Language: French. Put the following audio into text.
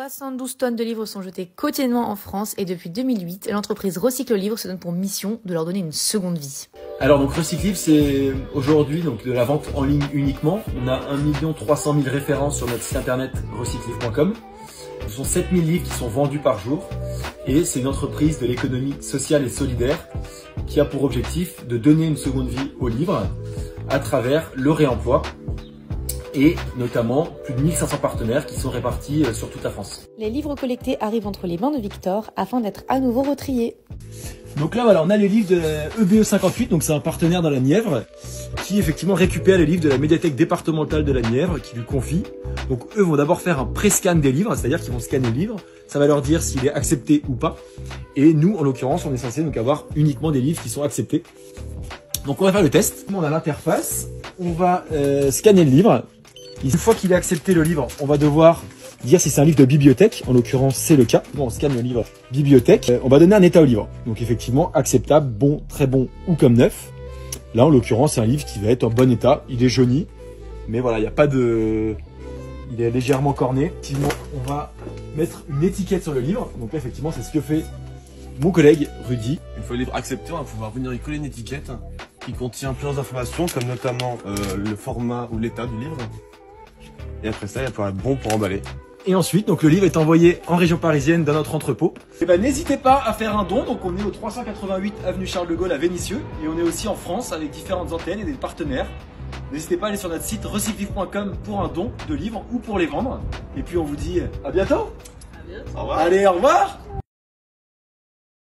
72 tonnes de livres sont jetées quotidiennement en France et depuis 2008, l'entreprise Recycle Livre se donne pour mission de leur donner une seconde vie. Alors donc Recycle Livre, c'est aujourd'hui donc de la vente en ligne uniquement. On a 1 300 000 références sur notre site internet recyclelivre.com. Ce sont 7000 livres qui sont vendus par jour et c'est une entreprise de l'économie sociale et solidaire qui a pour objectif de donner une seconde vie aux livres à travers le réemploi et notamment plus de 1500 partenaires qui sont répartis sur toute la France. Les livres collectés arrivent entre les mains de Victor afin d'être à nouveau retriés. Donc là voilà, on a les livres de EBE 58, donc c'est un partenaire dans la Nièvre qui effectivement récupère les livres de la médiathèque départementale de la Nièvre qui lui confie. Donc eux vont d'abord faire un pré-scan des livres, c'est-à-dire qu'ils vont scanner le livre, ça va leur dire s'il est accepté ou pas. Et nous en l'occurrence on est censé donc avoir uniquement des livres qui sont acceptés. Donc on va faire le test, on a l'interface, on va scanner le livre. Une fois qu'il est accepté le livre, on va devoir dire si c'est un livre de bibliothèque, en l'occurrence c'est le cas. Bon, on scanne le livre bibliothèque, on va donner un état au livre. Donc effectivement, acceptable, bon, très bon ou comme neuf. Là en l'occurrence c'est un livre qui va être en bon état, il est jauni, mais voilà, il n'y a pas de... il est légèrement corné. Effectivement, on va mettre une étiquette sur le livre, donc là effectivement c'est ce que fait mon collègue Rudy. Une fois le livre accepté, on va pouvoir venir y coller une étiquette qui contient plusieurs informations, comme notamment le format ou l'état du livre. Et après ça, il va pouvoir être bon pour emballer. Et ensuite, donc le livre est envoyé en région parisienne dans notre entrepôt. Et ben n'hésitez pas à faire un don. Donc on est au 388 avenue Charles de Gaulle à Vénissieux et on est aussi en France avec différentes antennes et des partenaires. N'hésitez pas à aller sur notre site recyclelivre.com pour un don de livres ou pour les vendre. Et puis on vous dit à bientôt. Au revoir. Allez, au revoir.